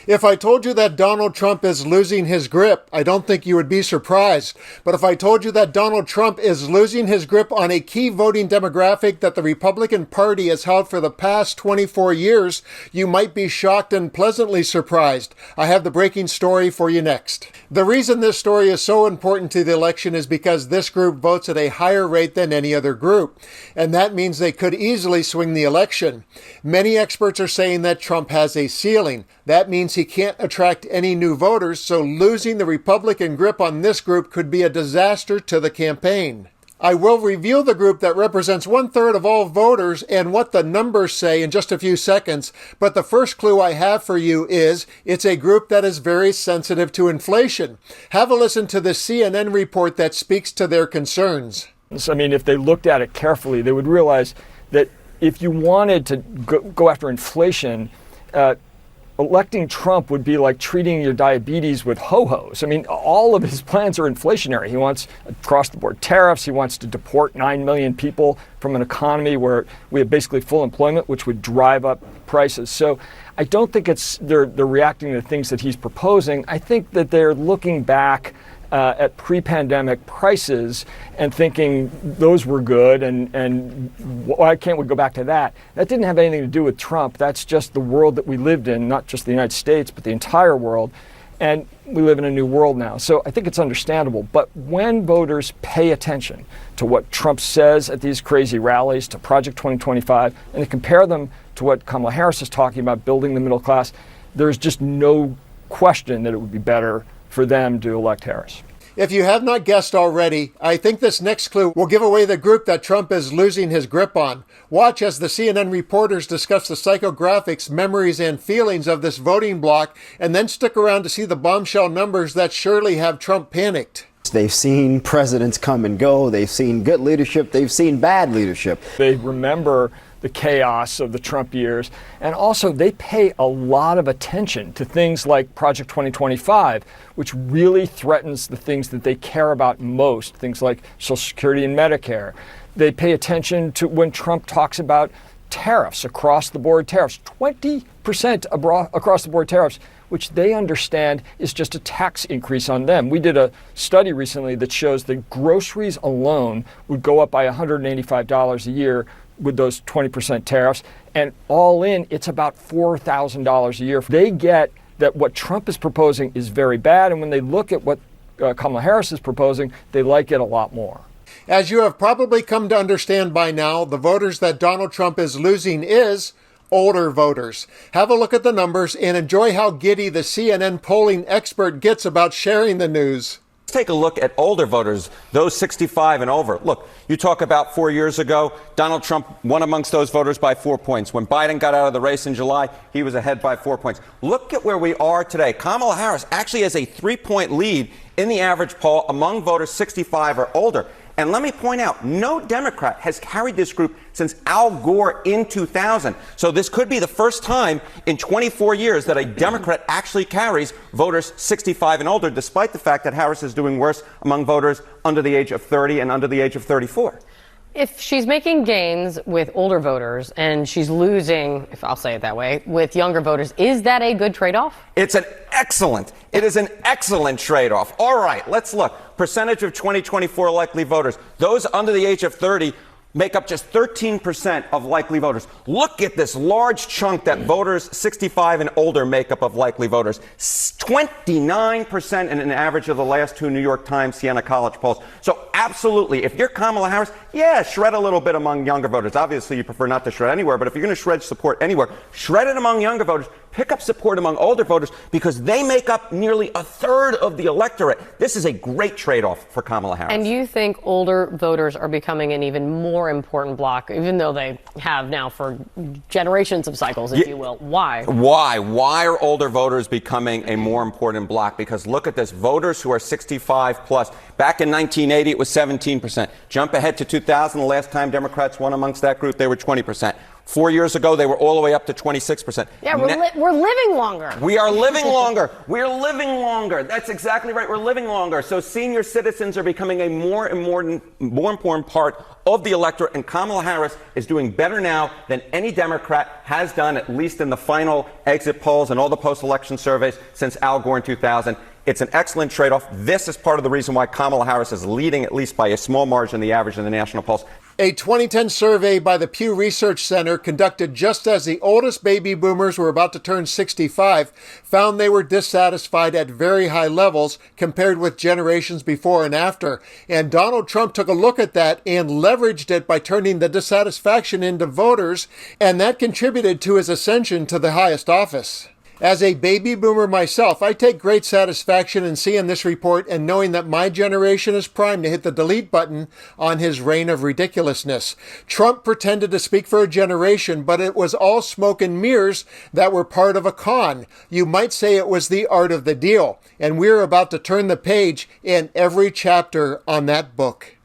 If I told you that Donald Trump is losing his grip, I don't think you would be surprised. But if I told you that Donald Trump is losing his grip on a key voting demographic that the Republican Party has held for the past 24 years, you might be shocked and pleasantly surprised. I have the breaking story for you next. The reason this story is so important to the election is because this group votes at a higher rate than any other group, and that means they could easily swing the election. Many experts are saying that Trump has a ceiling. That means he can't attract any new voters, so losing the Republican grip on this group could be a disaster to the campaign. I will reveal the group that represents 1/3 of all voters and what the numbers say in just a few seconds, but the first clue I have for you is it's a group that is very sensitive to inflation. Have a listen to the CNN report that speaks to their concerns. I mean, if they looked at it carefully, they would realize that if you wanted to go after inflation, electing Trump would be like treating your diabetes with ho-hos. I mean, all of his plans are inflationary. He wants across-the-board tariffs. He wants to deport 9 million people from an economy where we have basically full employment, which would drive up prices. So I don't think they're reacting to things that he's proposing. I think that they're looking back at pre-pandemic prices and thinking those were good and why can't we go back to that? That didn't have anything to do with Trump. That's just the world that we lived in, not just the United States, but the entire world. And we live in a new world now. So I think it's understandable. But when voters pay attention to what Trump says at these crazy rallies, to Project 2025, and they compare them to what Kamala Harris is talking about, building the middle class, there's just no question that it would be better for them to elect Harris. If you have not guessed already, I think this next clue will give away the group that Trump is losing his grip on. Watch as the CNN reporters discuss the psychographics, memories, and feelings of this voting bloc, and then stick around to see the bombshell numbers that surely have Trump panicked. They've seen presidents come and go. They've seen good leadership. They've seen bad leadership. They remember the chaos of the Trump years. And also, they pay a lot of attention to things like Project 2025, which really threatens the things that they care about most, things like Social Security and Medicare. They pay attention to when Trump talks about tariffs, across-the-board tariffs, 20% across-the-board tariffs, which they understand is just a tax increase on them. We did a study recently that shows that groceries alone would go up by $185 a year with those 20% tariffs, and all in, it's about $4,000 a year. They get that what Trump is proposing is very bad, and when they look at what Kamala Harris is proposing, they like it a lot more. As you have probably come to understand by now, the voters that Donald Trump is losing is older voters. Have a look at the numbers and enjoy how giddy the CNN polling expert gets about sharing the news. Let's take a look at older voters, those 65 and over. Look, you talk about 4 years ago, Donald Trump won amongst those voters by 4 points. When Biden got out of the race in July, he was ahead by 4 points. Look at where we are today. Kamala Harris actually has a 3-point lead in the average poll among voters 65 or older. And let me point out, no Democrat has carried this group since Al Gore in 2000. So this could be the first time in 24 years that a Democrat actually carries voters 65 and older, despite the fact that Harris is doing worse among voters under the age of 30 and under the age of 34. If she's making gains with older voters and she's losing, if I'll say it that way, with younger voters, is that a good trade-off? It is an excellent trade-off. All right, let's look. Percentage of 2024 likely voters. Those under the age of 30 make up just 13% of likely voters. Look at this large chunk that voters 65 and older make up of likely voters. 29% in an average of the last 2 New York Times Siena College polls. So absolutely, if you're Kamala Harris, yeah, shred a little bit among younger voters. Obviously, you prefer not to shred anywhere, but if you're going to shred support anywhere, shred it among younger voters. Pick up support among older voters because they make up nearly 1/3 of the electorate. This is a great trade-off for Kamala Harris. And you think older voters are becoming an even more important bloc, even though they have now for generations of cycles, if you will. Why? Why are older voters becoming a more important bloc? Because look at this. Voters who are 65 plus. Back in 1980, it was 17%. Jump ahead to 2000, the last time Democrats won amongst that group, they were 20%. 4 years ago, they were all the way up to 26%. Yeah, we're living longer. We are living longer. We're living longer. That's exactly right. We're living longer. So senior citizens are becoming a more and more important part of the electorate, and Kamala Harris is doing better now than any Democrat has done, at least in the final exit polls and all the post-election surveys since Al Gore in 2000. It's an excellent trade-off. This is part of the reason why Kamala Harris is leading, at least by a small margin, the average in the national polls. A 2010 survey by the Pew Research Center, conducted just as the oldest baby boomers were about to turn 65, found they were dissatisfied at very high levels compared with generations before and after. And Donald Trump took a look at that and leveraged it by turning the dissatisfaction into voters, and that contributed to his ascension to the highest office. As a baby boomer myself, I take great satisfaction in seeing this report and knowing that my generation is primed to hit the delete button on his reign of ridiculousness. Trump pretended to speak for a generation, but it was all smoke and mirrors that were part of a con. You might say it was the art of the deal, and we're about to turn the page in every chapter on that book.